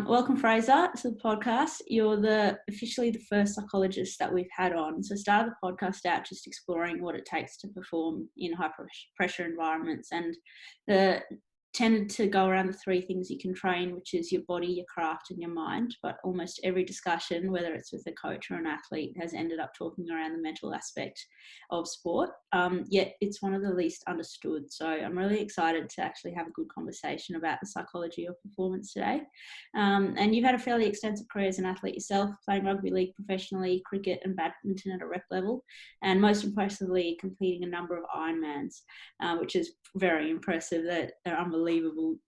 Welcome, Fraser, to the podcast. You're officially the first psychologist that we've had on. So started the podcast out just exploring what it takes to perform in high pressure environments, and the tended to go around the three things you can train, which is your body, your craft, and your mind. But almost every discussion, whether it's with a coach or an athlete, has ended up talking around the mental aspect of sport. Yet it's one of the least understood. So I'm really excited to actually have a good conversation about the psychology of performance today. And you've had a fairly extensive career as an athlete yourself, playing rugby league professionally, cricket and badminton at a rep level, and most impressively completing a number of Ironmans, which is very impressive. That are unbelievable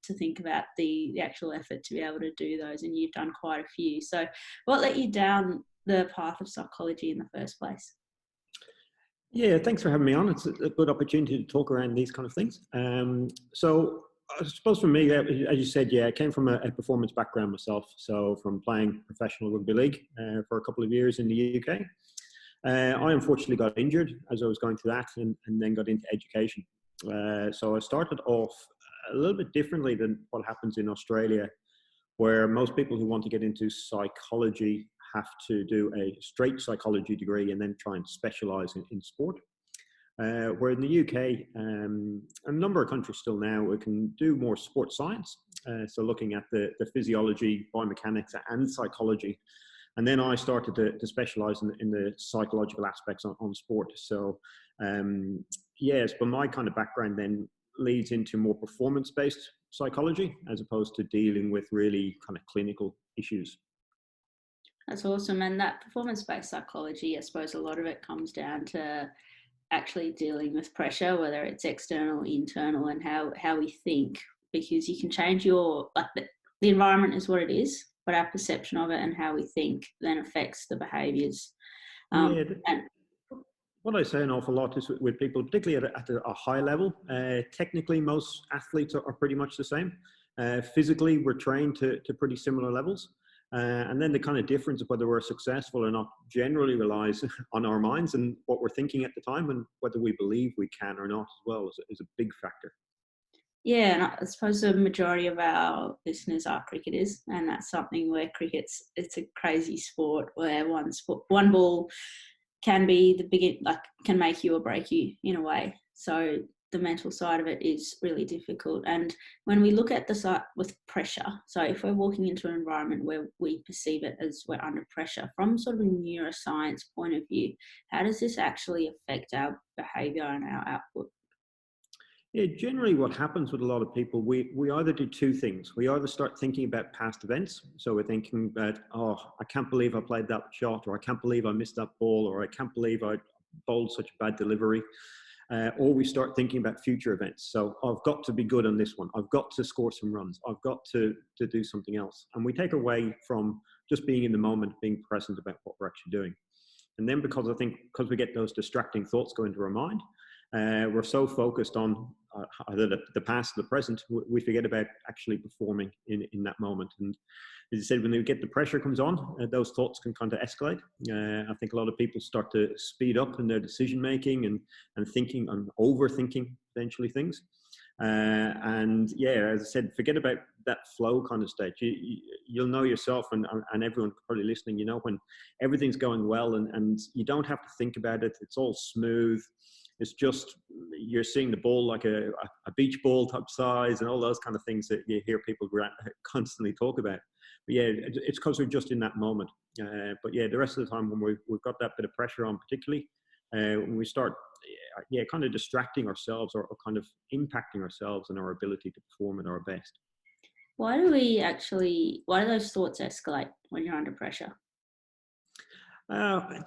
to think about the actual effort to be able to do those, and you've done quite a few. So what let you down the path of psychology in the first place? Yeah, thanks for having me on. It's a good opportunity to talk around these kind of things. So I suppose for me, as you said, I came from a performance background myself. So from playing professional rugby league for a couple of years in the UK. I unfortunately got injured as I was going through that, and then got into education. So I started off a little bit differently than what happens in Australia, where most people who want to get into psychology have to do a straight psychology degree and then try and specialize in sport. Where in the UK, a number of countries still now, we can do more sport science. So looking at the physiology, biomechanics and psychology. And then I started to specialize in the psychological aspects on sport. So yes, but my kind of background then leads into more performance-based psychology as opposed to dealing with really kind of clinical issues. That's awesome. And that performance-based psychology, I suppose a lot of it comes down to actually dealing with pressure, whether it's external, internal, and how we think, because you can change the environment is what it is, but our perception of it and how we think then affects the behaviours. What I say an awful lot is with people, particularly at a high level, technically most athletes are pretty much the same. Physically, we're trained to pretty similar levels. And then the kind of difference of whether we're successful or not generally relies on our minds and what we're thinking at the time, and whether we believe we can or not as well is a big factor. Yeah, and I suppose the majority of our listeners are cricketers, and that's something where it's a crazy sport where one ball can be can make you or break you in a way. So the mental side of it is really difficult. And when we look at the side with pressure, so if we're walking into an environment where we perceive it as we're under pressure, from sort of a neuroscience point of view, how does this actually affect our behaviour and our output? Yeah, generally what happens with a lot of people, we either do two things. We either start thinking about past events. So we're thinking about, oh, I can't believe I played that shot, or I can't believe I missed that ball, or I can't believe I bowled such a bad delivery. Or we start thinking about future events. So I've got to be good on this one. I've got to score some runs. I've got to do something else. And we take away from just being in the moment, being present about what we're actually doing. And then because we get those distracting thoughts go into our mind, we're so focused on either the past or the present, we forget about actually performing in that moment. And as you said, when we get the pressure comes on, those thoughts can kind of escalate. I think a lot of people start to speed up in their decision making and thinking and overthinking potentially things. And yeah, as I said, forget about that flow kind of state. You'll know yourself, and everyone probably listening, when everything's going well and you don't have to think about it. It's all smooth. It's just, you're seeing the ball like a beach ball type size and all those kind of things that you hear people constantly talk about. But yeah, it's because we're just in that moment. But yeah, the rest of the time when we've got that bit of pressure on, particularly, when we start, kind of distracting ourselves or kind of impacting ourselves and our ability to perform at our best. Why do those thoughts escalate when you're under pressure? I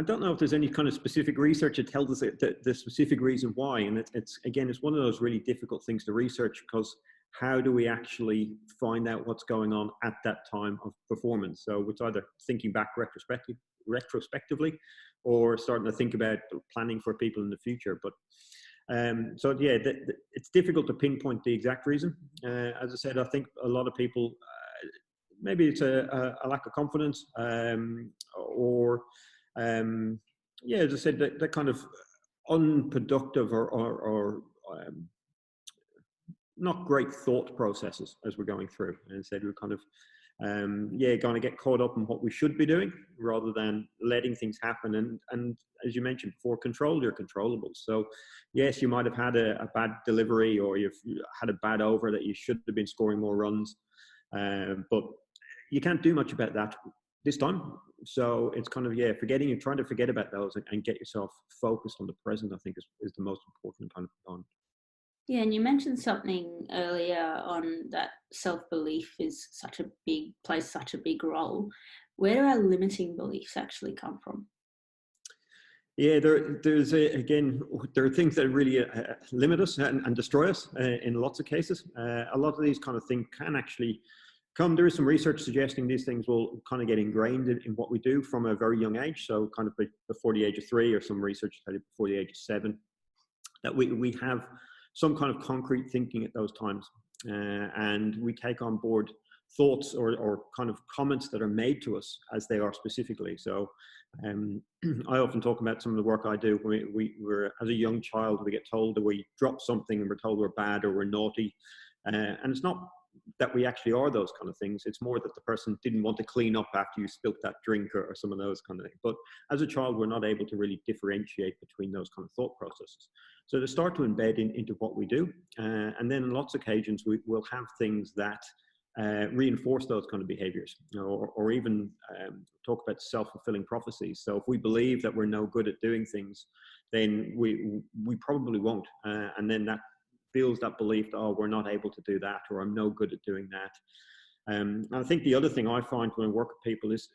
don't know if there's any kind of specific research that tells us the specific reason why. And it's one of those really difficult things to research, because how do we actually find out what's going on at that time of performance? So it's either thinking back retrospectively or starting to think about planning for people in the future. But it's difficult to pinpoint the exact reason. As I said, I think a lot of people, maybe it's a lack of confidence, or as I said, that kind of unproductive or not great thought processes as we're going through. And instead we're kind of, going to get caught up in what we should be doing rather than letting things happen. And as you mentioned before, control your controllables. So yes, you might have had a bad delivery, or you've had a bad over that you should have been scoring more runs. But you can't do much about that this time. So it's kind of, forgetting and trying to forget about those and get yourself focused on the present, I think is the most important kind of component. Yeah, and you mentioned something earlier on that self-belief plays such a big role. Where do our limiting beliefs actually come from? Yeah, again, there are things that really limit us and destroy us in lots of cases. A lot of these kind of things can actually come. There is some research suggesting these things will kind of get ingrained in what we do from a very young age. So kind of before the age of 3, or some research study before the age of 7, that we have some kind of concrete thinking at those times. And we take on board thoughts or kind of comments that are made to us as they are specifically. So I often talk about some of the work I do. We're as a young child, we get told that we drop something and we're told we're bad or we're naughty. And it's not that we actually are those kind of things. It's more that the person didn't want to clean up after you spilt that drink or some of those kind of things. But as a child, we're not able to really differentiate between those kind of thought processes. So they start to embed into what we do. And then on lots of occasions, we will have things that reinforce those kind of behaviors, or even talk about self-fulfilling prophecies. So if we believe that we're no good at doing things, then we probably won't. And then that builds that belief that, oh, we're not able to do that, or I'm no good at doing that. And I think the other thing I find when I work with people is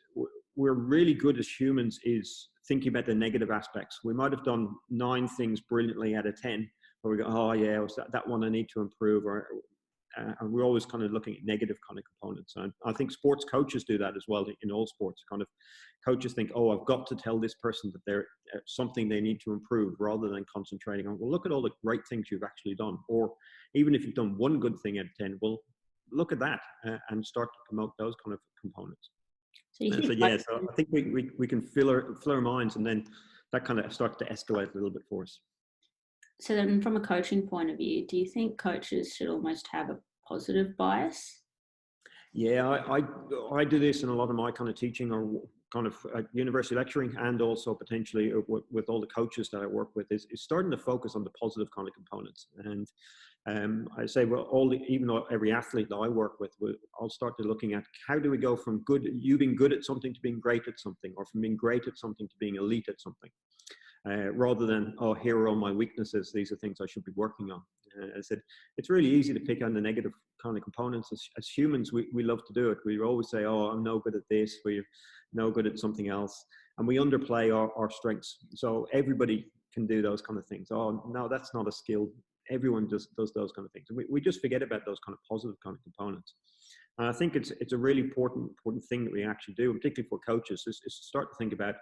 we're really good as humans is thinking about the negative aspects. We might have done 9 things brilliantly out of 10, or we go, oh yeah, it was that one I need to improve, and we're always kind of looking at negative kind of components. And I think sports coaches do that as well in all sports. Kind of coaches think, oh, I've got to tell this person that they're something they need to improve, rather than concentrating on, well, look at all the great things you've actually done. Or even if you've done one good thing out of 10, well, look at that, and start to promote those kind of components. So I think we can fill our minds, and then that kind of starts to escalate a little bit for us. So then from a coaching point of view, do you think coaches should almost have a positive bias? Yeah, I do this in a lot of my kind of teaching, or kind of university lecturing, and also potentially with all the coaches that I work with, is starting to focus on the positive kind of components. And I say, well, even though every athlete that I work with, I'll start to looking at how do we go from you being good at something to being great at something, or from being great at something to being elite at something. Rather than, oh, here are all my weaknesses, these are things I should be working on. I said, it's really easy to pick on the negative kind of components. As humans, we love to do it. We always say, oh, I'm no good at this, we're no good at something else. And we underplay our strengths. So everybody can do those kind of things. Oh, no, that's not a skill. Everyone does those kind of things. We just forget about those kind of positive kind of components. And I think it's a really important thing that we actually do, particularly for coaches, is to start to think about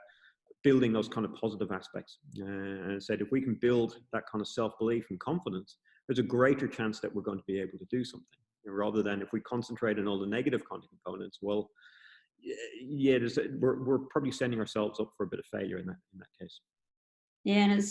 building those kind of positive aspects. And I said, if we can build that kind of self-belief and confidence, there's a greater chance that we're going to be able to do something, rather than if we concentrate on all the negative kind of components. Well, yeah, we're probably setting ourselves up for a bit of failure in that case. Yeah, and it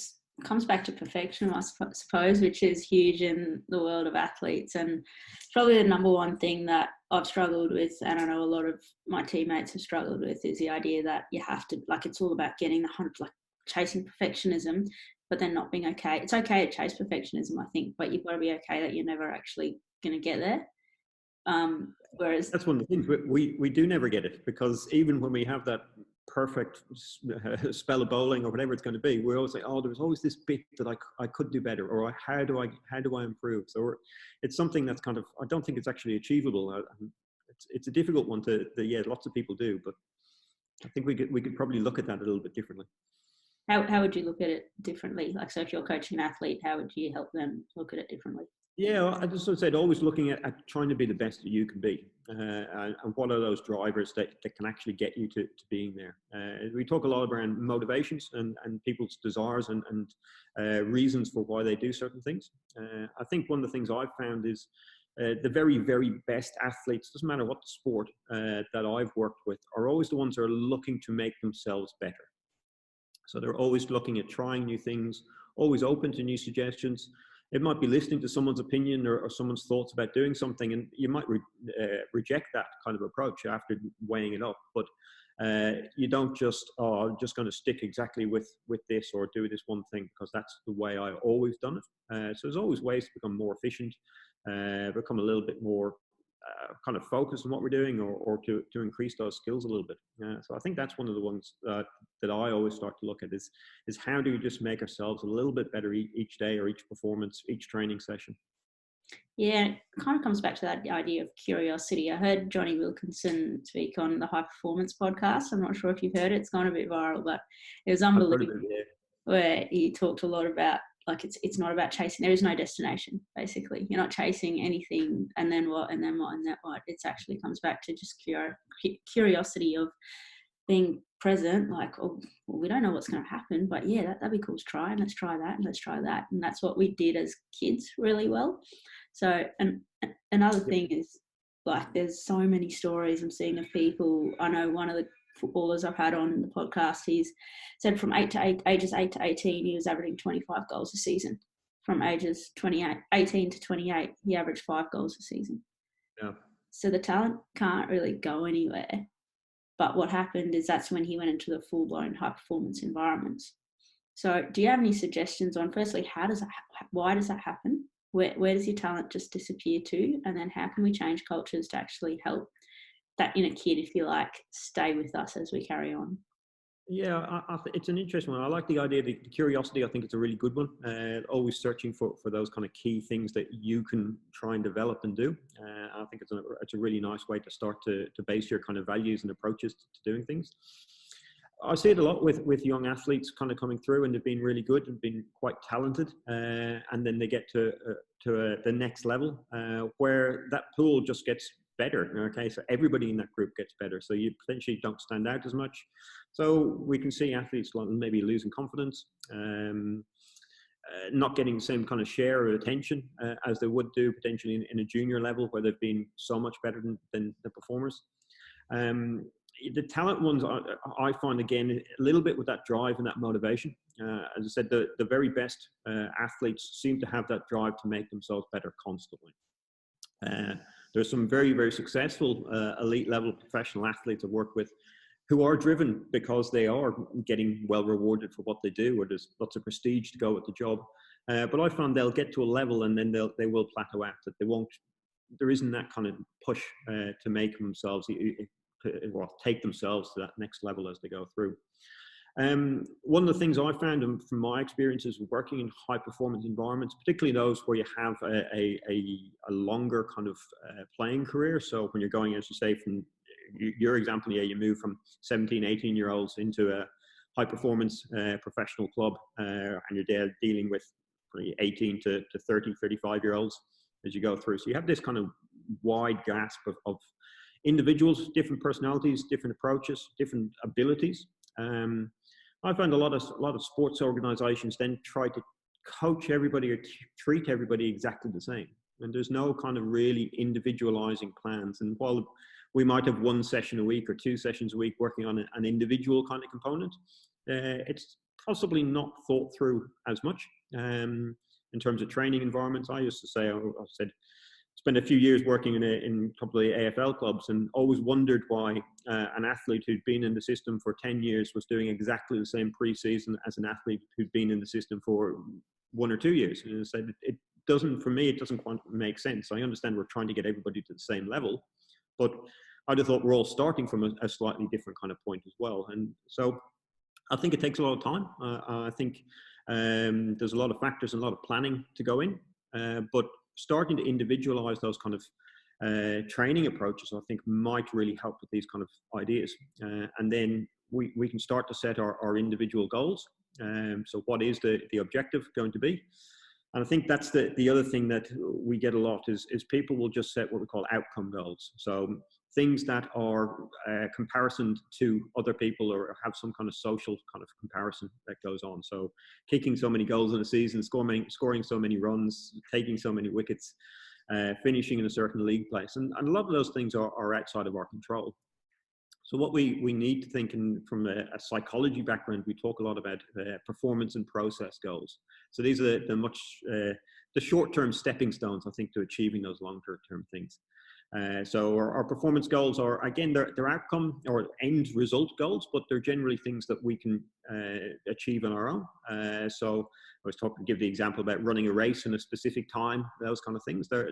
comes back to perfection, I suppose, which is huge in the world of athletes, and probably the number one thing that I've struggled with, and I know a lot of my teammates have struggled with, is the idea that you have to, like, it's all about getting the 100, like chasing perfectionism, but then not being okay. It's okay to chase perfectionism, I think, but you've got to be okay that you're never actually going to get there. Whereas that's one of the things we do never get it, because even when we have that perfect spell of bowling or whatever it's going to be, we always say, oh, there's always this bit that I could do better, or how do I improve? So it's something that's kind of, I don't think it's actually achievable. It's a difficult one yeah, lots of people do, but I think we could probably look at that a little bit differently. How would you look at it differently? Like, so if you're coaching an athlete, how would you help them look at it differently? Yeah, I just said always looking at trying to be the best that you can be, and what are those drivers that can actually get you to being there. We talk a lot around motivations and people's desires and reasons for why they do certain things. I think one of the things I've found is the very, very best athletes, doesn't matter what the sport, that I've worked with, are always the ones that are looking to make themselves better. So they're always looking at trying new things, always open to new suggestions. it might be listening to someone's opinion or someone's thoughts about doing something, and you might reject that kind of approach after weighing it up. But you don't just, oh, I'm just going to stick exactly with this or do this one thing because that's the way I've always done it. So there's always ways to become more efficient, become a little bit more kind of focused on what we're doing, or to increase those skills a little bit. So I think that's one of the ones that I always start to look at is how do we just make ourselves a little bit better each day, or each performance, each training session. Yeah, it kind of comes back to that idea of curiosity. I heard Johnny Wilkinson speak on the High Performance podcast. I'm not sure if you've heard it. It's gone a bit viral, but it was unbelievable. Where he talked a lot about, like, it's not about chasing. There is no destination, basically. You're not chasing anything and then what, and then what, and then what. It actually comes back to just curiosity of being present, like, oh, well, we don't know what's going to happen, but yeah, that'd be cool to try, and let's try that, and let's try that. And that's what we did as kids really well. So, and another thing is, like, there's so many stories I'm seeing of people. I know one of the footballers I've had on the podcast, he's said from ages 8 to 18, he was averaging 25 goals a season. From ages 18 to 28, he averaged 5 goals a season. Yeah. So the talent can't really go anywhere. But what happened is that's when he went into the full-blown high-performance environments. So do you have any suggestions on, firstly, why does that happen? Where does your talent just disappear to? And then how can we change cultures to actually help that inner kid, if you like, stay with us as we carry on? Yeah, it's an interesting one. I like the idea of the curiosity. I think it's a really good one. Always searching for those kind of key things that you can try and develop and do. I think it's a really nice way to start to base your kind of values and approaches to doing things. I see it a lot with young athletes kind of coming through, and they've been really good and been quite talented, and then they get to the next level where that pool just gets better. Okay, so everybody in that group gets better, so you potentially don't stand out as much. So we can see athletes maybe losing confidence, not getting the same kind of share of attention as they would do potentially in a junior level, where they've been so much better than the performers. The talent ones, I find, again, a little bit with that drive and that motivation. As I said, the very best athletes seem to have that drive to make themselves better constantly. There's some very, very successful elite level professional athletes I work with who are driven because they are getting well rewarded for what they do, or there's lots of prestige to go with the job. But I found they'll get to a level and then they will plateau out. That there isn't that kind of push to make themselves, take themselves to that next level as they go through. One of the things I found from my experiences working in high performance environments, particularly those where you have a longer kind of playing career. So when you're going, as you say, from your example, you move from 17, 18-year-olds into a high performance professional club, and you're there dealing with 18 to 30, 35-year-olds as you go through. So you have this kind of wide grasp of individuals, different personalities, different approaches, different abilities. I find a lot of sports organizations then try to coach everybody or treat everybody exactly the same. And there's no kind of really individualizing plans. And while we might have 1 session a week or 2 sessions a week working on an individual kind of component, it's possibly not thought through as much in terms of training environments. I used to say, I said, spent a few years working in a couple of AFL clubs, and always wondered why an athlete who'd been in the system for 10 years was doing exactly the same pre-season as an athlete who'd been in the system for 1 or 2 years. And I said, it doesn't quite make sense. I understand we're trying to get everybody to the same level, but I'd have thought we're all starting from a slightly different kind of point as well. And so I think it takes a lot of time. I think there's a lot of factors and a lot of planning to go in, but starting to individualize those kind of training approaches, I think, might really help with these kind of ideas. And then we can start to set our individual goals. So what is the objective going to be? And I think that's the other thing that we get a lot is people will just set what we call outcome goals. So things that are comparison to other people, or have some kind of social kind of comparison that goes on. So kicking so many goals in a season, scoring so many runs, taking so many wickets, finishing in a certain league place. And a lot of those things are outside of our control. So what we need to think, and from a psychology background, we talk a lot about performance and process goals. So these are the short-term stepping stones, I think, to achieving those long-term things. So our performance goals are, again, they're outcome or end result goals, but they're generally things that we can achieve on our own. So I was give the example about running a race in a specific time, those kind of things. They're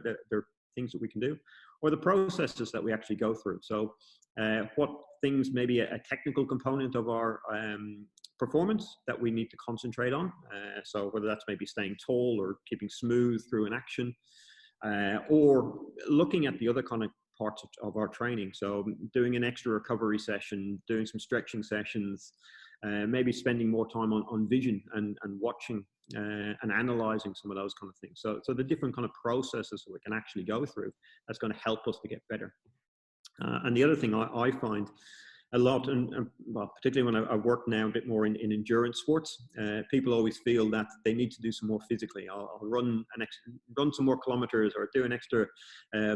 things that we can do, or the processes that we actually go through. So what things, maybe a technical component of our performance that we need to concentrate on. So whether that's maybe staying tall or keeping smooth through an action, or looking at the other kind of parts of our training. So doing an extra recovery session, doing some stretching sessions, maybe spending more time on vision and watching and analyzing some of those kind of things. So the different kind of processes that we can actually go through, that's going to help us to get better. And the other thing I find a lot, and well, particularly when I work now a bit more in endurance sports, people always feel that they need to do some more physically. I'll run some more kilometers, or do an extra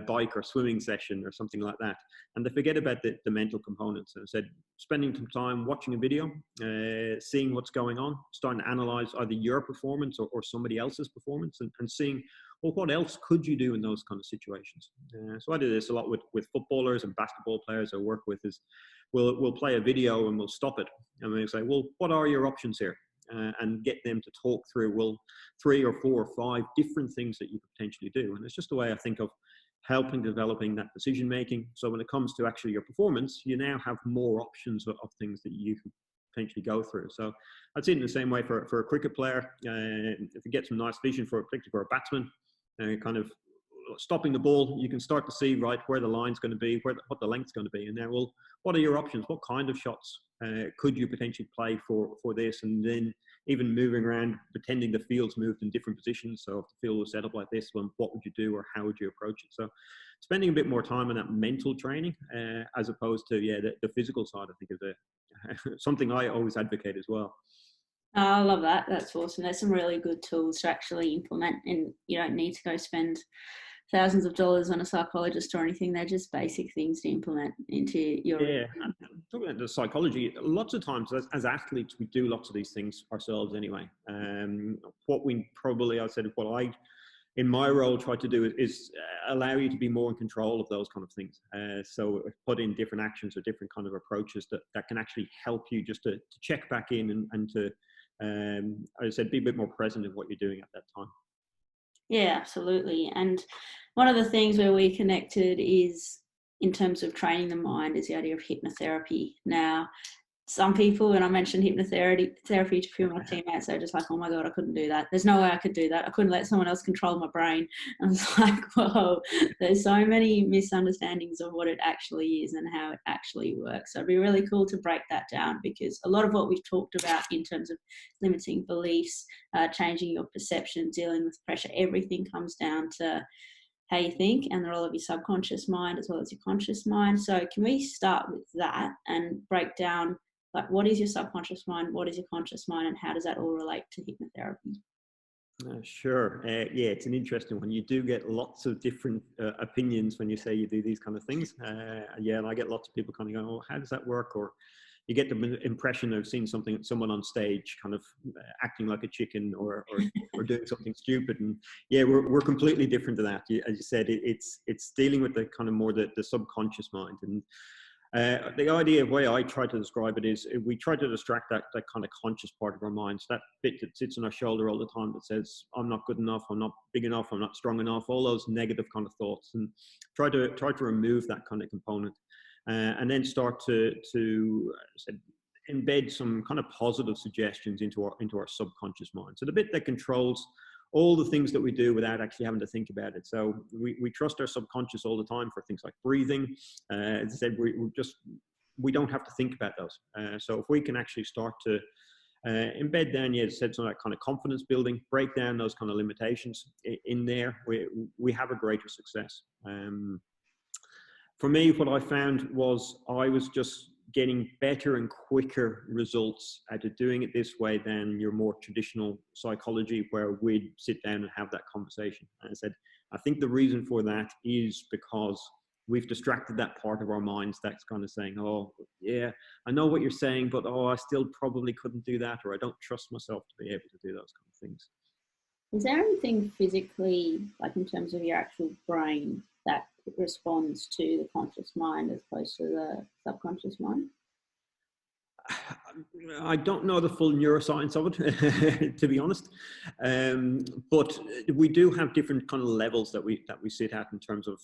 bike or swimming session or something like that, and they forget about the mental components. And I said, spending some time watching a video, seeing what's going on, starting to analyze either your performance or somebody else's performance, and seeing, well, what else could you do in those kind of situations? So I do this a lot with footballers and basketball players I work with. Is we'll play a video and we'll stop it, and we'll say, well, what are your options here? And get them to talk through, well, 3 or 4 or 5 different things that you could potentially do. And it's just a way I think of helping developing that decision making. So when it comes to actually your performance, you now have more options of things that you can potentially go through. So I'd see it in the same way for a cricket player. If you get some nice vision, particularly for a batsman, kind of stopping the ball, you can start to see right where the line's going to be, what the length's going to be. And now, well, what are your options? What kind of shots could you potentially play for this? And then even moving around, pretending the field's moved in different positions. So if the field was set up like this one, what would you do, or how would you approach it? So spending a bit more time on that mental training, as opposed to the physical side, I think is something I always advocate as well. Oh, I love that. That's awesome. There's some really good tools to actually implement, and you don't need to go spend thousands of dollars on a psychologist or anything. They're just basic things to implement into your... Yeah, talking about the psychology, lots of times as athletes, we do lots of these things ourselves anyway. What we probably, in my role, try to do is allow you to be more in control of those kind of things. So put in different actions or different kind of approaches that can actually help you just to check back in and to, as I said, be a bit more present in what you're doing at that time. Yeah, absolutely. And one of the things where we connected is, in terms of training the mind, is the idea of hypnotherapy. Now, some people, when I mentioned hypnotherapy to a few of my teammates, they're just like, oh my God, I couldn't do that. There's no way I could do that. I couldn't let someone else control my brain. I was like, whoa, there's so many misunderstandings of what it actually is and how it actually works. So it'd be really cool to break that down, because a lot of what we've talked about in terms of limiting beliefs, changing your perception, dealing with pressure, everything comes down to how you think and the role of your subconscious mind as well as your conscious mind. So can we start with that and break down, like, what is your subconscious mind, what is your conscious mind, and how does that all relate to hypnotherapy? Sure. Yeah, it's an interesting one. You do get lots of different opinions when you say you do these kind of things. And I get lots of people kind of going, oh, how does that work? Or you get the impression of seeing someone on stage kind of acting like a chicken or doing something stupid. And yeah, we're completely different to that. As you said, it's dealing with the kind of more the subconscious mind. And the idea, way I try to describe it, is we try to distract that kind of conscious part of our minds, that bit that sits on our shoulder all the time that says, I'm not good enough, I'm not big enough, I'm not strong enough, all those negative kind of thoughts, and try to remove that kind of component, and then start to embed some kind of positive suggestions into our subconscious mind. So the bit that controls all the things that we do without actually having to think about it. So we trust our subconscious all the time for things like breathing. As I said, we don't have to think about those. So if we can actually start to embed down, as I said, some of that kind of confidence building, break down those kind of limitations in there, we have a greater success. For me, what I found was I was just getting better and quicker results out of doing it this way than your more traditional psychology, where we'd sit down and have that conversation. And I said, I think the reason for that is because we've distracted that part of our minds that's kind of saying, oh, yeah, I know what you're saying, but oh, I still probably couldn't do that, or I don't trust myself to be able to do those kind of things. Is there anything physically, like in terms of your actual brain, that responds to the conscious mind as opposed to the subconscious mind? I don't know the full neuroscience of it, to be honest, but we do have different kind of levels that we sit at in terms of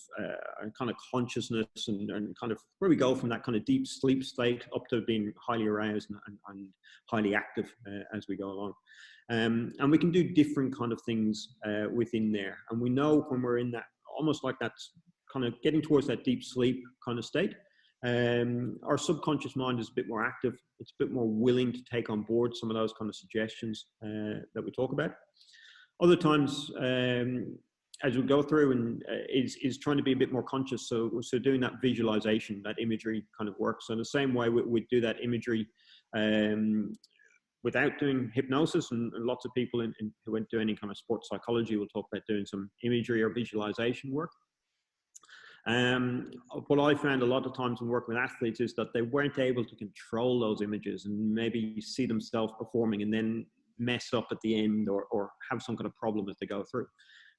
kind of consciousness and kind of where we go from that kind of deep sleep state up to being highly aroused and highly active as we go along. And we can do different kind of things within there. And we know when we're in that, almost like that kind of getting towards that deep sleep kind of state, our subconscious mind is a bit more active. It's a bit more willing to take on board some of those kind of suggestions that we talk about. Other times, as we go through, and is trying to be a bit more conscious. So doing that visualization, that imagery kind of works. So in the same way we do that imagery without doing hypnosis, and lots of people who went to any kind of sports psychology will talk about doing some imagery or visualization work. What I found a lot of times when working with athletes is that they weren't able to control those images, and maybe see themselves performing and then mess up at the end, or have some kind of problem as they go through.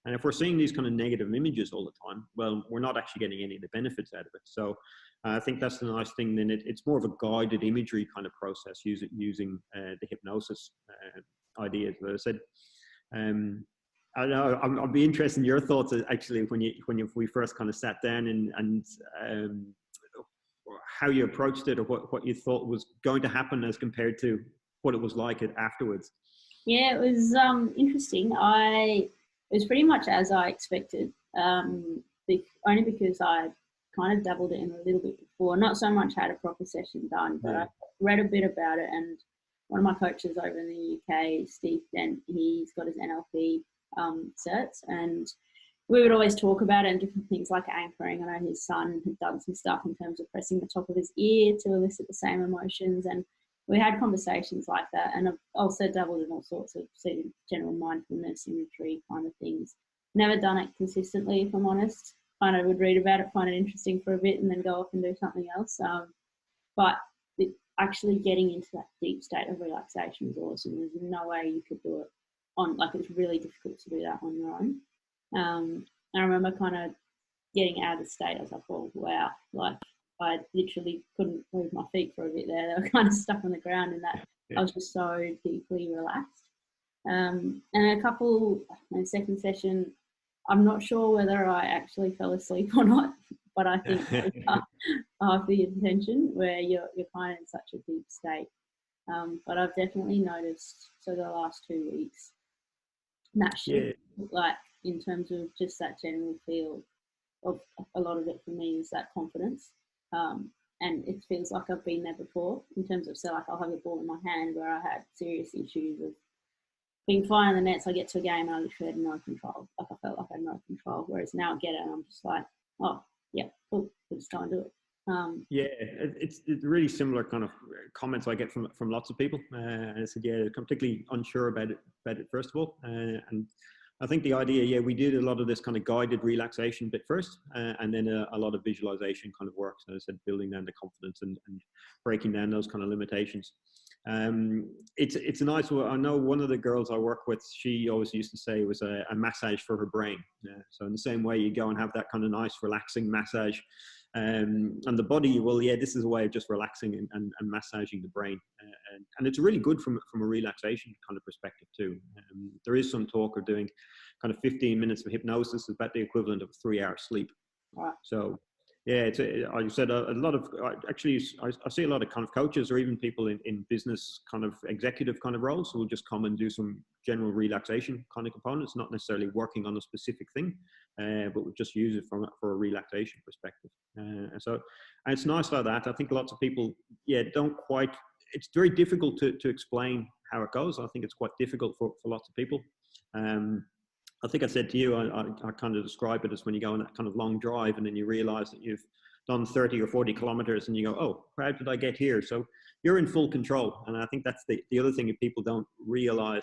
And if we're seeing these kind of negative images all the time, well, we're not actually getting any of the benefits out of it. So I think that's the nice thing. Then it's more of a guided imagery kind of process using the hypnosis ideas that I said. I don't know. I'd be interested in your thoughts actually when we first kind of sat down and how you approached it, or what you thought was going to happen as compared to what it was like afterwards. Yeah, it was interesting. It was pretty much as I expected, only because I kind of dabbled it in a little bit before. Not so much had a proper session done, but I read a bit about it. And one of my coaches over in the UK, Steve Dent, he's got his NLP certs, and we would always talk about it and different things like anchoring. I know his son had done some stuff in terms of pressing the top of his ear to elicit the same emotions, and we had conversations like that. And I've also dabbled in all sorts of general mindfulness, imagery kind of things. Never done it consistently, if I'm honest. Kind of would read about it, find it interesting for a bit, and then go off and do something else. But actually getting into that deep state of relaxation was awesome. There's no way you could do it it's really difficult to do that on your own. I remember kind of getting out of the state. I was like, oh, wow, like I literally couldn't move my feet for a bit there. They were kind of stuck on the ground, and that I was just so deeply relaxed. And my second session, I'm not sure whether I actually fell asleep or not, but I think that was half the intention, where you're kind of in such a deep state. But I've definitely noticed, so the last 2 weeks, that shift, like in terms of just that general feel of a lot of it for me is that confidence. And it feels like I've been there before in terms of, so like I'll have the ball in my hand where I had serious issues of being flying the nets. I get to a game and I literally had no control. Like I felt like I had no control. Whereas now I get it and I'm just like, oh yeah, cool, we'll just go and do it. It's really similar kind of comments I get from lots of people. And I said, yeah, completely unsure about it first of all. And I think the idea, we did a lot of this kind of guided relaxation bit first, and then a lot of visualization kind of work. So I said, building down the confidence and breaking down those kind of limitations. It's a nice one. I know one of the girls I work with, she always used to say it was a massage for her brain. So in the same way, you go and have that kind of nice relaxing massage. And the body, this is a way of just relaxing and massaging the brain, and it's really good from a relaxation kind of perspective too. There is some talk of doing kind of 15 minutes of hypnosis is about the equivalent of a 3-hour sleep. Wow. So I said a lot of, actually I see a lot of kind of coaches or even people in business kind of executive kind of roles who will just come and do some general relaxation kind of components, not necessarily working on a specific thing, but we'll just use it for a relaxation perspective. And it's nice like that. I think lots of people, don't quite, it's very difficult to explain how it goes. I think it's quite difficult for lots of people. I think I said to you, I kind of describe it as when you go on that kind of long drive and then you realize that you've done 30 or 40 kilometers and you go, oh, how did I get here? So you're in full control. And I think that's the other thing that people don't realize,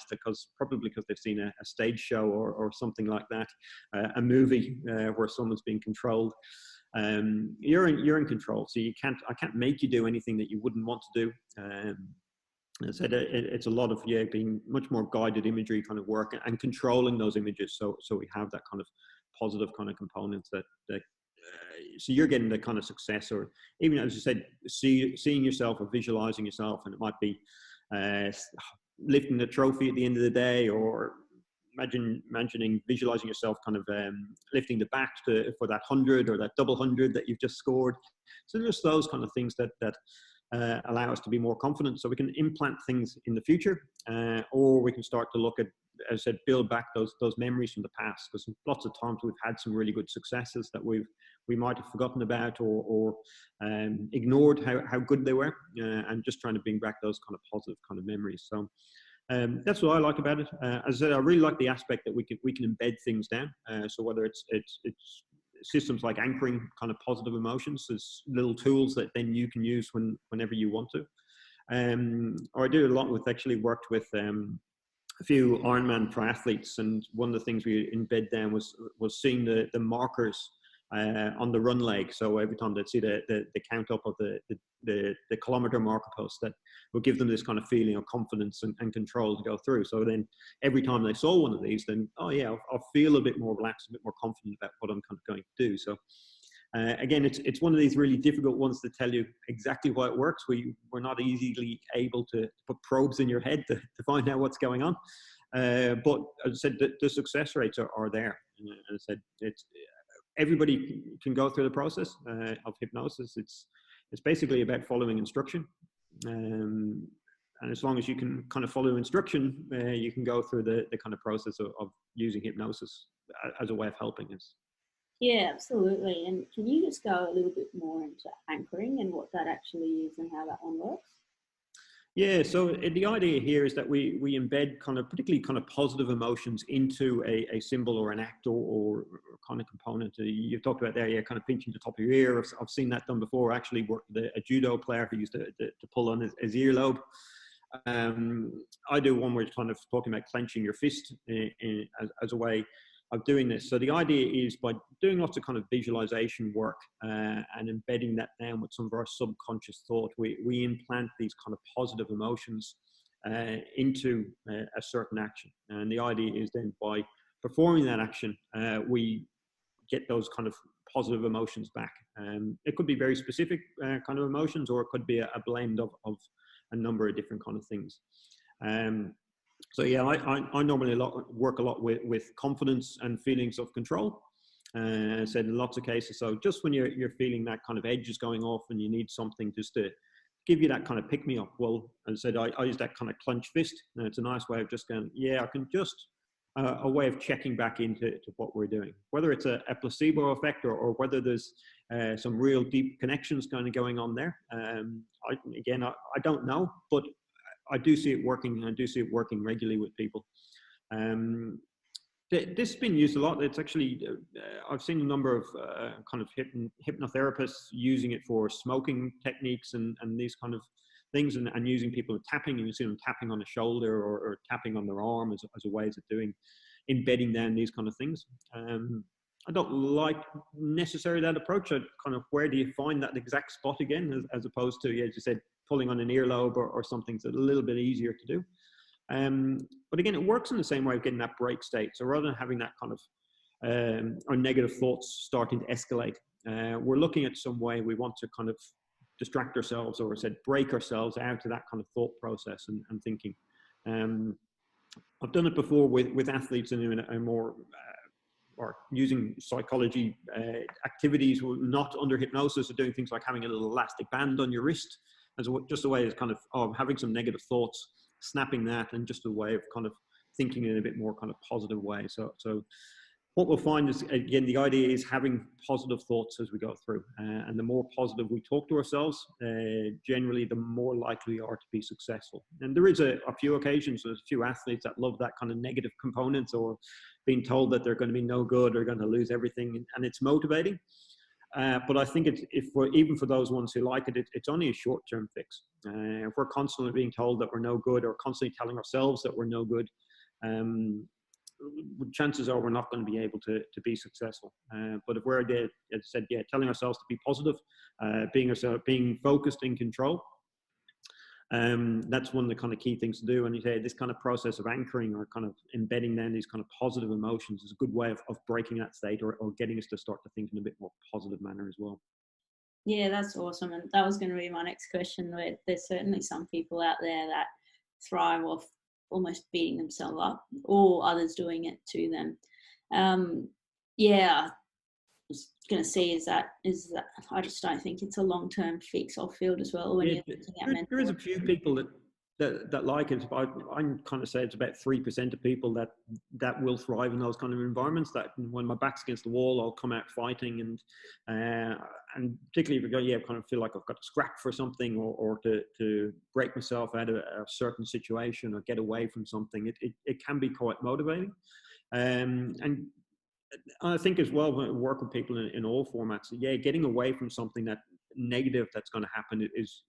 probably because they've seen a stage show or something like that, a movie where someone's being controlled. you're in control. So I can't make you do anything that you wouldn't want to do. I said it's a lot of being much more guided imagery kind of work and controlling those images. So we have that kind of positive kind of components that so you're getting the kind of success, or even as you said, seeing yourself or visualizing yourself, and it might be lifting the trophy at the end of the day, or visualizing yourself kind of lifting the bat for that 100 or that double 100 that you've just scored. So just those kind of things that allow us to be more confident, so we can implant things in the future, or we can start to look at, as I said, build back those memories from the past, because lots of times we've had some really good successes that we might have forgotten about, or ignored how good they were, and just trying to bring back those kind of positive kind of memories. So that's what I like about it. As I said, I really like the aspect that we can embed things down. So whether it's systems like anchoring kind of positive emotions as little tools that then you can use whenever you want to. Or I do a lot with, actually worked with a few Ironman triathletes, and one of the things we embed down was seeing the markers on the run leg. So every time they'd see the count up of the kilometer marker post, that will give them this kind of feeling of confidence and control to go through. So then every time they saw one of these, then, oh yeah, I'll feel a bit more relaxed, a bit more confident about what I'm kind of going to do. So again, it's one of these really difficult ones to tell you exactly why it works. We're not easily able to put probes in your head to find out what's going on. But as I said, the success rates are there. As I said, everybody can go through the process of hypnosis. It's basically about following instruction. And as long as you can kind of follow instruction, you can go through the kind of process of using hypnosis as a way of helping us. Yeah, absolutely. And can you just go a little bit more into anchoring and what that actually is and how that one works? Yeah, so the idea here is that we embed particularly kind of positive emotions into a symbol or an act or kind of component. You've talked about there, kind of pinching the top of your ear. I've seen that done before. I actually worked with a judo player who used to pull on his earlobe. I do one where it's kind of talking about clenching your fist as a way of doing this. So the idea is, by doing lots of kind of visualization work and embedding that down with some of our subconscious thought, we implant these kind of positive emotions into a certain action. And the idea is then, by performing that action, we get those kind of positive emotions back. It could be very specific kind of emotions, or it could be a blend of a number of different kind of things. So yeah, I normally work a lot with confidence and feelings of control. I said in lots of cases. So just when you're feeling that kind of edge is going off and you need something just to give you that kind of pick me up. Well, as I said, I use that kind of clenched fist. And it's a nice way of just going, yeah, I can just a way of checking back into what we're doing, whether it's a placebo effect or whether there's some real deep connections kind of going on there. I don't know, but I do see it working. I do see it working regularly with people. This has been used a lot. It's actually, I've seen a number of kind of hypnotherapists using it for smoking techniques and these kind of things, and using people tapping, and you see them tapping on the shoulder or tapping on their arm as a ways of embedding down these kind of things. I don't like necessarily that approach. Kind of, where do you find that exact spot again, as opposed to, as you said, pulling on an earlobe or something that's a little bit easier to do. But again, it works in the same way of getting that break state. So rather than having that kind of our negative thoughts starting to escalate, we're looking at some way we want to kind of distract ourselves, or break ourselves out of that kind of thought process and thinking. I've done it before with athletes in a more or using psychology activities, not under hypnosis, or doing things like having a little elastic band on your wrist as just a way of kind of having some negative thoughts, snapping that, and just a way of kind of thinking in a bit more kind of positive way. So what we'll find is, again, the idea is having positive thoughts as we go through. And the more positive we talk to ourselves, generally, the more likely we are to be successful. And there is a few occasions, there's a few athletes that love that kind of negative components, or being told that they're going to be no good or going to lose everything, and it's motivating. But I think even for those ones who like it, it's only a short-term fix. If we're constantly being told that we're no good, or constantly telling ourselves that we're no good, chances are we're not going to be able to be successful. But if we're there, as I said, yeah, telling ourselves to be positive, being focused, in control, that's one of the kind of key things to do. And you say this kind of process of anchoring or kind of embedding then these kind of positive emotions is a good way of breaking that state, or getting us to start to think in a bit more positive manner as well. Yeah, that's awesome. And that was going to be my next question. Where there's certainly some people out there that thrive off almost beating themselves up, or others doing it to them. Yeah, I was going to say is that I just don't think it's a long-term fix or field as well when Yeah, you're looking at mental. there is a few people that like it. I'm kind of say it's about 3% of people that will thrive in those kind of environments. That when my back's against the wall, I'll come out fighting, and particularly if I go, yeah, kind of feel like I've got to scrap for something, or to break myself out of a certain situation or get away from something. It can be quite motivating, and I think as well, when I work with people in all formats, yeah, getting away from something that negative that's going to happen is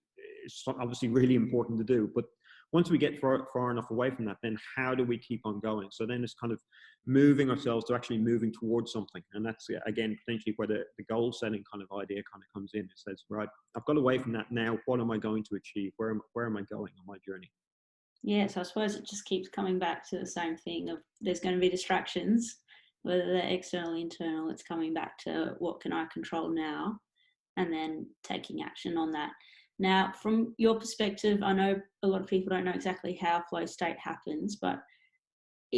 obviously really important to do. But once we get far enough away from that, then how do we keep on going? So then it's kind of moving ourselves to actually moving towards something. And that's, again, potentially where the goal setting kind of idea kind of comes in. It says, right, I've got away from that now. What am I going to achieve? Where am I going on my journey? Yeah, so I suppose it just keeps coming back to the same thing of there's going to be distractions, whether they're external, internal. It's coming back to what can I control now, and then taking action on that. Now, from your perspective, I know a lot of people don't know exactly how flow state happens, but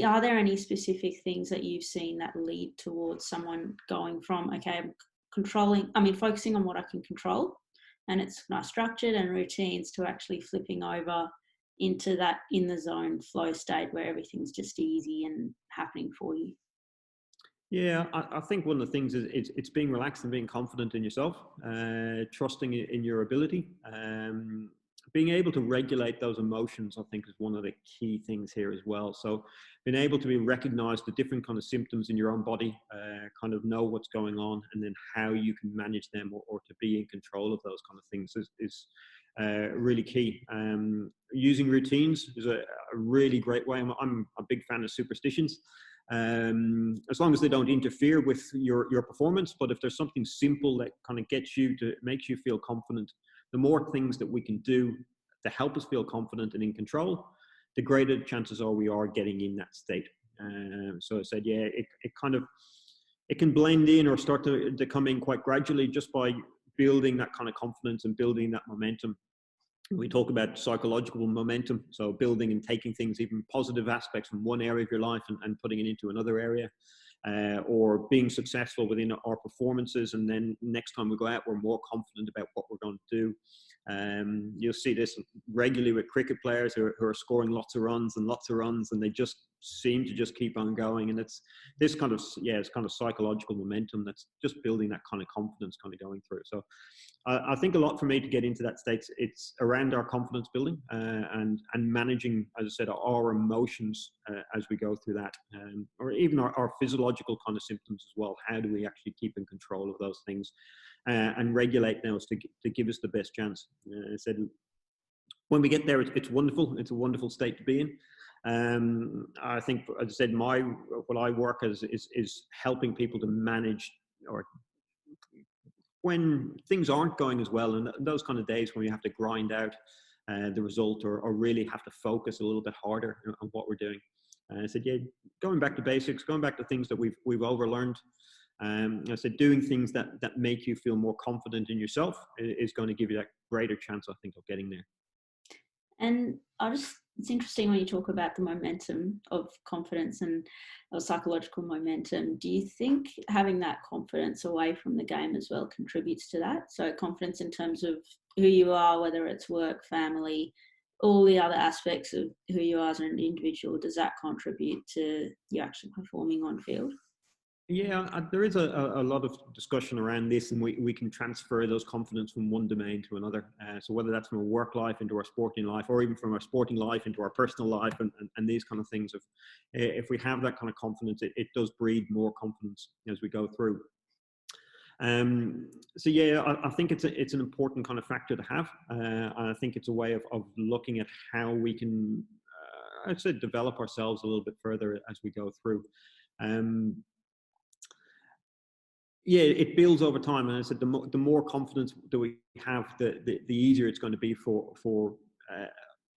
are there any specific things that you've seen that lead towards someone going from, okay, focusing on what I can control, and it's nice structured and routines, to actually flipping over into that in the zone flow state where everything's just easy and happening for you? Yeah, I think one of the things is it's being relaxed and being confident in yourself, trusting in your ability, being able to regulate those emotions. I think is one of the key things here as well. So being able to recognize the different kind of symptoms in your own body, kind of know what's going on, and then how you can manage them, or to be in control of those kind of things is really key. Using routines is a really great way. I'm a big fan of superstitions. As long as they don't interfere with your performance. But if there's something simple that kind of makes you feel confident, the more things that we can do to help us feel confident and in control, the greater chances are we are getting in that state. So I said, yeah, it can blend in or start to come in quite gradually, just by building that kind of confidence and building that momentum. We talk about psychological momentum, so building and taking things, even positive aspects from one area of your life, and putting it into another area, or being successful within our performances, and then next time we go out, we're more confident about what we're going to do. You'll see this regularly with cricket players who are scoring lots of runs, and they just seem to just keep on going. And it's this kind of, it's kind of psychological momentum that's just building that kind of confidence kind of going through. So I think a lot for me to get into that state, it's around our confidence building, and managing, as I said, our emotions as we go through that, or even our physiological kind of symptoms as well. How do we actually keep in control of those things, and regulate those to give us the best chance? I said, when we get there, it's wonderful. It's a wonderful state to be in. I think, as I said, what I work as is helping people to manage, or when things aren't going as well, and those kind of days when we have to grind out the result, or really have to focus a little bit harder on what we're doing. I said, yeah, going back to basics, going back to things that we've overlearned. I said, doing things that make you feel more confident in yourself is going to give you that greater chance, I think, of getting there. And it's interesting when you talk about the momentum of confidence and psychological momentum. Do you think having that confidence away from the game as well contributes to that? So confidence in terms of who you are, whether it's work, family, all the other aspects of who you are as an individual, does that contribute to you actually performing on field? Yeah, there is a lot of discussion around this, and we can transfer those confidence from one domain to another. So whether that's from a work life into our sporting life, or even from our sporting life into our personal life, and these kind of things. If we have that kind of confidence, it does breed more confidence as we go through. So yeah, I think it's an important kind of factor to have. I think it's a way of looking at how we can I'd say develop ourselves a little bit further as we go through. Yeah, it builds over time, and I said the more confidence that we have, the easier it's going to be for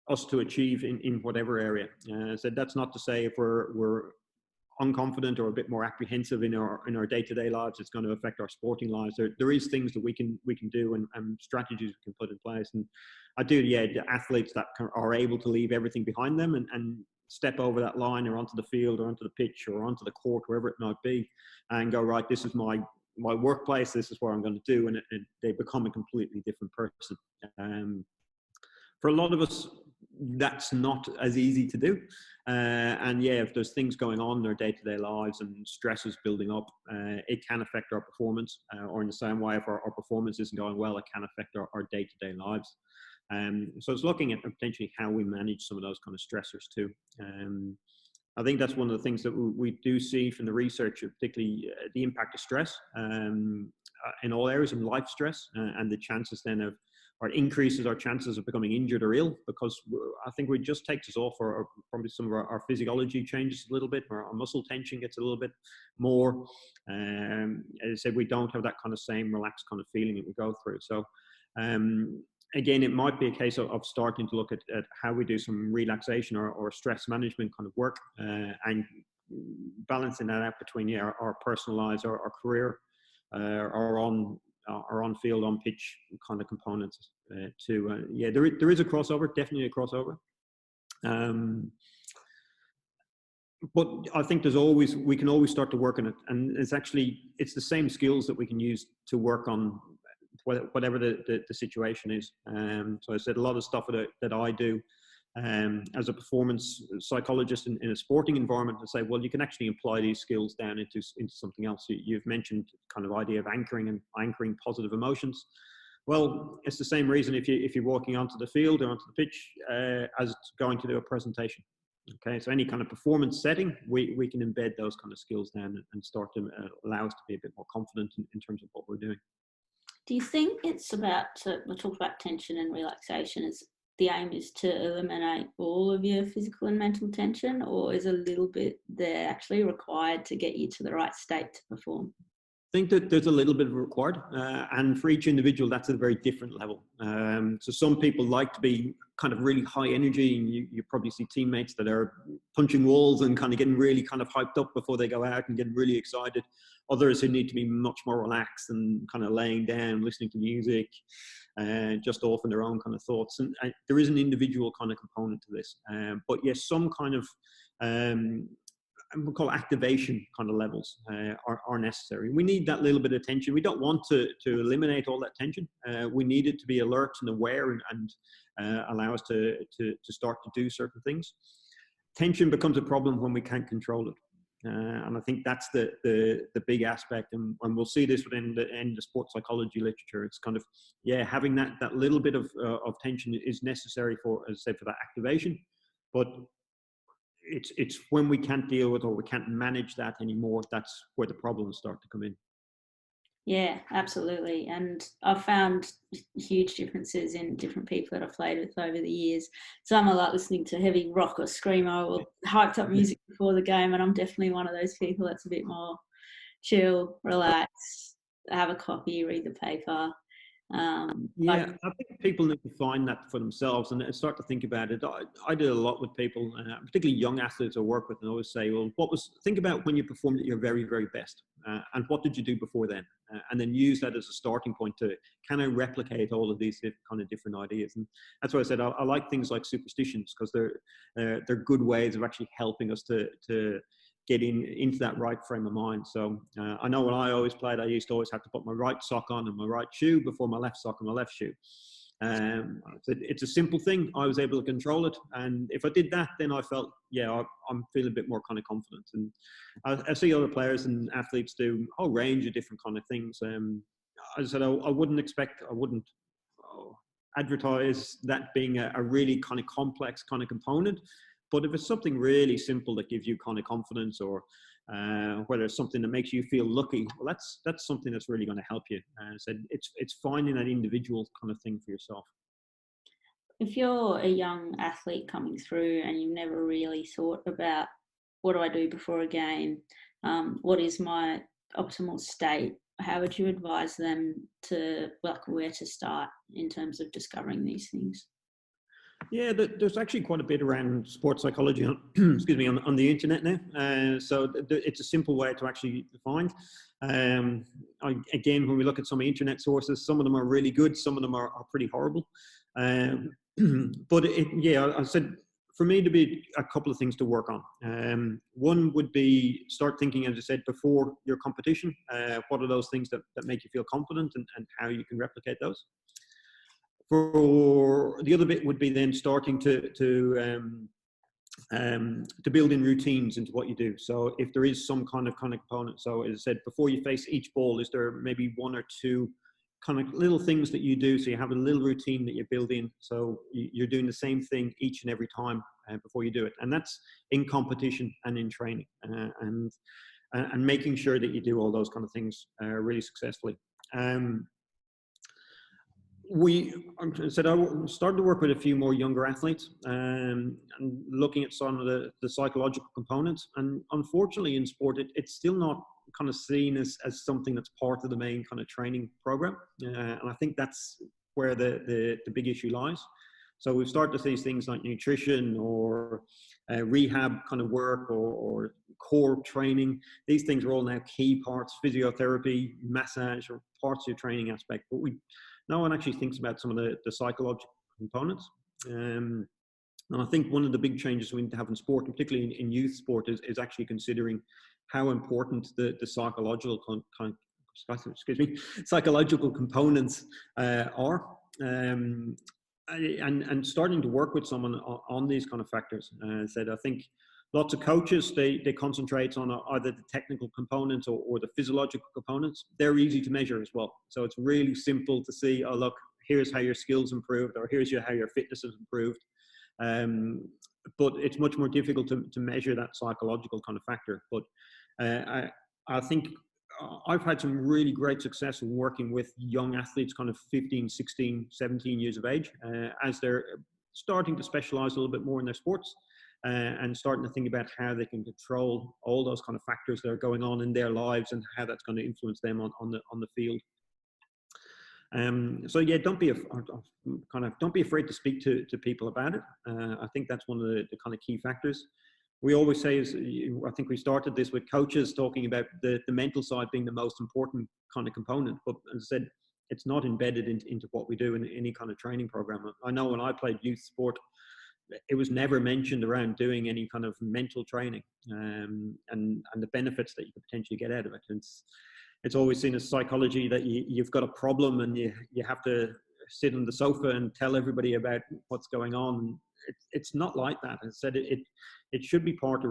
us to achieve in whatever area. So that's not to say if we're unconfident or a bit more apprehensive in our day-to-day lives, it's going to affect our sporting lives. There is things that we can do and strategies we can put in place. And I do, yeah, the athletes that are able to leave everything behind them and step over that line or onto the field or onto the pitch or onto the court, wherever it might be, and go, right, this is my workplace, this is what I'm going to do, and they become a completely different person. For a lot of us, that's not as easy to do. And yeah, if there's things going on in our day-to-day lives and stresses building up, it can affect our performance, or in the same way, if our performance isn't going well, it can affect our day-to-day lives. So it's looking at potentially how we manage some of those kind of stressors too. I think that's one of the things that we do see from the research, particularly the impact of stress in all areas of life stress, and the chances then of, or increases our chances of becoming injured or ill, because I think it just takes us off, or probably some of our physiology changes a little bit, or our muscle tension gets a little bit more. As I said, we don't have that kind of same relaxed kind of feeling that we go through. So again, it might be a case of starting to look at how we do some relaxation or stress management kind of work, and balancing that out between our personal lives, our career, our on field, on pitch kind of components too. Yeah, there is a crossover, definitely a crossover. But I think we can always start to work on it, and it's the same skills that we can use to work on whatever the situation is. So I said a lot of stuff that I do as a performance psychologist in a sporting environment, to say, well, you can actually apply these skills down into something else. You've mentioned kind of idea of anchoring positive emotions. Well, it's the same reason if you're walking onto the field or onto the pitch as going to do a presentation. Okay, so any kind of performance setting, we can embed those kind of skills down and start to allow us to be a bit more confident in terms of what we're doing. Do you think it's we talked about tension and relaxation, the aim is to eliminate all of your physical and mental tension, or is a little bit there actually required to get you to the right state to perform? I think that there's a little bit of required, and for each individual, that's at a very different level. So some people like to be kind of really high energy, and you probably see teammates that are punching walls and kind of getting really kind of hyped up before they go out and getting really excited. Others who need to be much more relaxed and kind of laying down, listening to music, just off in their own kind of thoughts. And there is an individual kind of component to this. But yes, some kind of we'll call activation kind of levels are necessary. We need that little bit of tension. We don't want to eliminate all that tension. We need it to be alert and aware and allow us to start to do certain things. Tension becomes a problem when we can't control it. And I think that's the big aspect, and we'll see this within the sports psychology literature. It's kind of, yeah, having that little bit of tension is necessary for, as I said, for that activation, but it's when we can't deal with or we can't manage that anymore, that's where the problems start to come in. Yeah, absolutely. And I've found huge differences in different people that I've played with over the years. Some are like listening to heavy rock or screamo or hyped up music before the game, and I'm definitely one of those people that's a bit more chill, relax, have a coffee, read the paper. I think people need to find that for themselves and start to think about it. I do a lot with people, particularly young athletes I work with, and I always say, well, think about when you performed at your very, very best, and what did you do before then? And then use that as a starting point to kind of replicate all of these kind of different ideas. And that's why I said I like things like superstitions, because they're good ways of actually helping us to get into that right frame of mind. So I know when I always played, I used to always have to put my right sock on and my right shoe before my left sock and my left shoe. It's a simple thing. I was able to control it, and if I did that, then I felt, I'm feeling a bit more kind of confident. And I see other players and athletes do a whole range of different kind of things. As I said, I wouldn't advertise that being a really kind of complex kind of component. But if it's something really simple that gives you kind of confidence, or whether it's something that makes you feel lucky, well, that's something that's really going to help you. So it's finding that individual kind of thing for yourself. If you're a young athlete coming through and you've never really thought about what do I do before a game, what is my optimal state, how would you advise them to, like, where to start in terms of discovering these things? Yeah, there's actually quite a bit around sports psychology on, excuse me, on the internet now. So it's a simple way to actually find. Again, when we look at some internet sources, some of them are really good, some of them are pretty horrible. Um, but yeah, I said for me to be a couple of things to work on. One would be start thinking, as I said, before your competition. What are those things that make you feel confident, and how you can replicate those? For the other bit would be then starting to build in routines into what you do. So if there is some kind of component, so as I said, before you face each ball, is there maybe one or two kind of little things that you do, so you have a little routine that you build in, so you're doing the same thing each and every time before you do it, and that's in competition and in training, and making sure that you do all those kind of things really successfully. I started to work with a few more younger athletes, and looking at some of the psychological components. And unfortunately, in sport, it's still not kind of seen as something that's part of the main kind of training program. And I think that's where the big issue lies. So we've started to see things like nutrition or rehab kind of work, or core training. These things are all now key parts, physiotherapy, massage, or parts of your training aspect. But no one actually thinks about some of the psychological components. And I think one of the big changes we need to have in sport, and particularly in youth sport, is actually considering how important the psychological psychological components are. And starting to work with someone on these kind of factors. I think lots of coaches, they concentrate on either the technical components or the physiological components. They're easy to measure as well. So it's really simple to see, oh, look, here's how your skills improved, or here's how your fitness has improved. But it's much more difficult to measure that psychological kind of factor. But I think I've had some really great success in working with young athletes, kind of 15, 16, 17 years of age, as they're starting to specialize a little bit more in their sports, and starting to think about how they can control all those kind of factors that are going on in their lives, and how that's going to influence them on the field. So yeah, don't be afraid to speak to people about it. I think that's one of the kind of key factors. We always say I think we started this with coaches talking about the mental side being the most important kind of component. But as I said, it's not embedded into what we do in any kind of training program. I know when I played youth sport, it was never mentioned around doing any kind of mental training, and the benefits that you could potentially get out of it. It's always seen as psychology that you've got a problem and you have to sit on the sofa and tell everybody about what's going on. It's not like that. As I said, it should be part of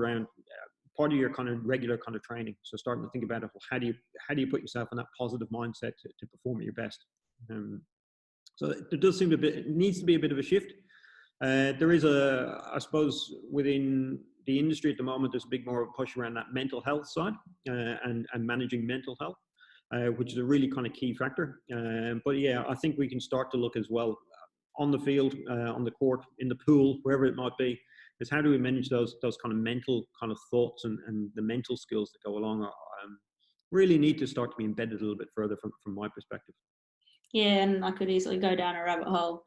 your kind of regular kind of training. So starting to think about it, well, how do you put yourself in that positive mindset to perform at your best? So there does seem it needs to be a bit of a shift. There is I suppose within the industry at the moment, there's a big more push around that mental health side, and managing mental health, which is a really kind of key factor. But yeah, I think we can start to look as well on the field, on the court, in the pool, wherever it might be, is how do we manage those kind of mental kind of thoughts, and the mental skills that go along really need to start to be embedded a little bit further from my perspective. Yeah, and I could easily go down a rabbit hole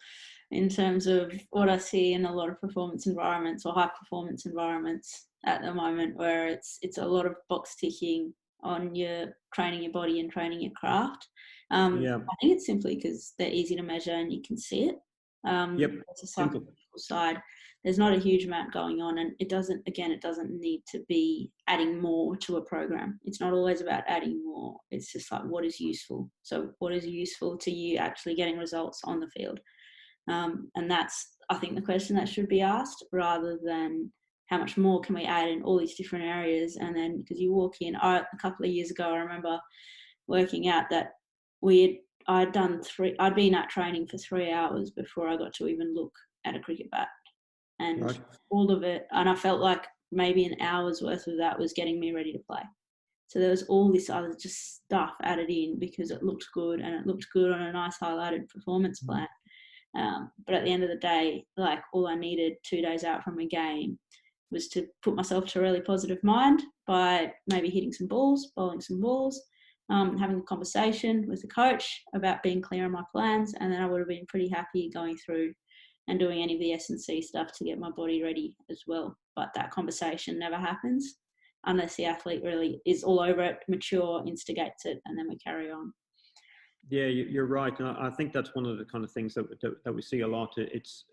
in terms of what I see in a lot of performance environments or high performance environments at the moment, where it's a lot of box ticking on your training your body and training your craft. Yeah. I think it's simply because they're easy to measure and you can see it. Yep. It's a psychological side. There's not a huge amount going on, and it doesn't need to be adding more to a program. It's not always about adding more. It's just like, what is useful. So what is useful to you actually getting results on the field? And that's, I think, the question that should be asked, rather than how much more can we add in all these different areas. And then, because you walk in, a couple of years ago, I remember working out that I'd been at training for 3 hours before I got to even look at a cricket bat. And Right. all of it, and I felt like maybe an hour's worth of that was getting me ready to play. So there was all this other just stuff added in because it looked good, and it looked good on a nice highlighted performance plan. But at the end of the day, like, all I needed 2 days out from a game was to put myself to a really positive mind by maybe hitting some balls, bowling some balls, having a conversation with the coach about being clear on my plans, and then I would have been pretty happy going through and doing any of the S&C stuff to get my body ready as well. But that conversation never happens unless the athlete really is all over it, mature, instigates it, and then we carry on. Yeah, you're right. And I think that's one of the kind of things that we see a lot. It's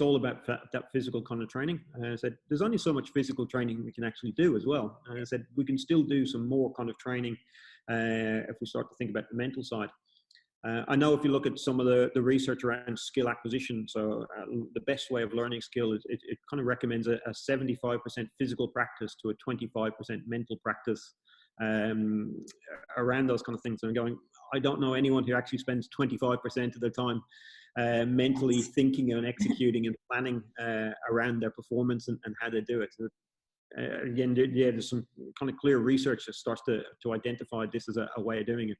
all about that physical kind of training. I said there's only so much physical training we can actually do as well. And I said we can still do some more kind of training if we start to think about the mental side. I know if you look at some of the research around skill acquisition, so the best way of learning skill is it kind of recommends a 75% physical practice to a 25% mental practice around those kind of things. And I'm going, I don't know anyone who actually spends 25% of their time mentally thinking and executing and planning around their performance and how they do it. So, again, yeah, there's some kind of clear research that starts to identify this as a way of doing it.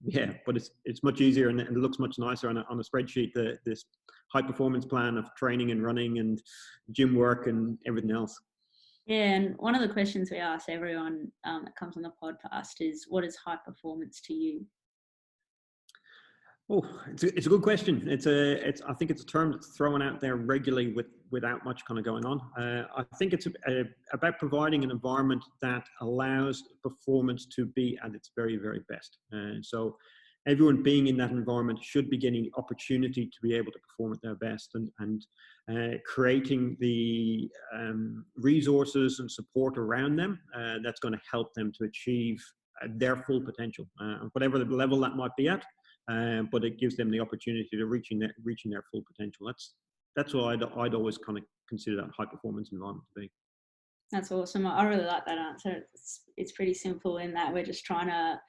Yeah, but it's much easier and it looks much nicer on a spreadsheet. This high performance plan of training and running and gym work and everything else. Yeah, and one of the questions we ask everyone that comes on the podcast is, what is high performance to you? Oh, it's a good question. I think it's a term that's thrown out there regularly without much kind of going on. I think it's about providing an environment that allows performance to be at its very, very best. And so everyone being in that environment should be getting the opportunity to be able to perform at their best, and creating the resources and support around them that's going to help them to achieve their full potential, whatever the level that might be at. But it gives them the opportunity to reaching their full potential. That's what I'd always kind of consider that high performance environment to be. That's awesome. I really like that answer. It's pretty simple in that we're just trying to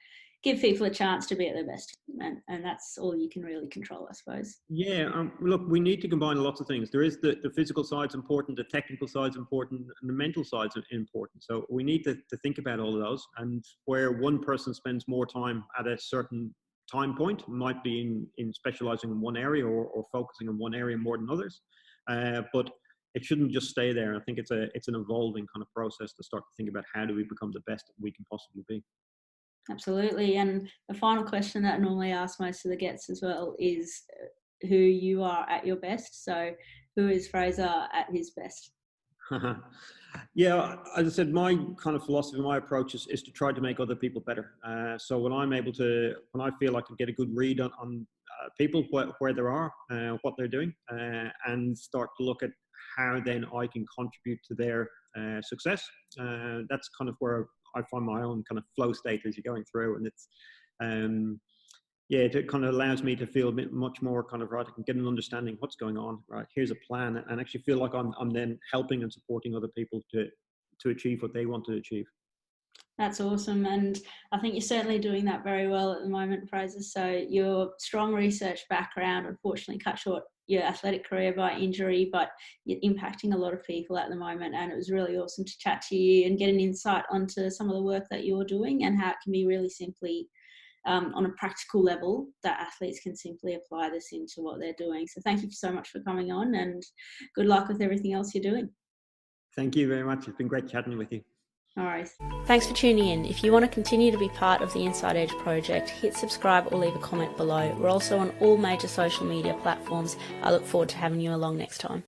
give people a chance to be at their best, and that's all you can really control, I suppose. Yeah, look, we need to combine lots of things. There is the physical side's important, the technical side's important, and the mental side's important. So we need to think about all of those, and where one person spends more time at a certain time point might be in specializing in one area or focusing on one area more than others, but it shouldn't just stay there. I think it's an evolving kind of process to start to think about how do we become the best that we can possibly be. Absolutely. And the final question that I normally ask most of the guests as well is who you are at your best. So who is Fraser at his best? Yeah, as I said, my kind of philosophy, my approach is to try to make other people better. So when I feel I can get a good read on people, where they are, what they're doing, and start to look at how then I can contribute to their success. That's kind of where I find my own kind of flow state as you're going through. And it's, yeah, it kind of allows me to feel a bit much more kind of, right, I can get an understanding of what's going on, right, here's a plan, and actually feel like I'm then helping and supporting other people to achieve what they want to achieve. That's awesome. And I think you're certainly doing that very well at the moment, Fraser. So your strong research background unfortunately cut short your athletic career by injury, but you're impacting a lot of people at the moment. And it was really awesome to chat to you and get an insight onto some of the work that you're doing and how it can be really simply on a practical level that athletes can simply apply this into what they're doing. So thank you so much for coming on, and good luck with everything else you're doing. Thank you very much. It's been great chatting with you. All right. Thanks for tuning in. If you want to continue to be part of the Inside Edge project, hit subscribe or leave a comment below. We're also on all major social media platforms. I look forward to having you along next time.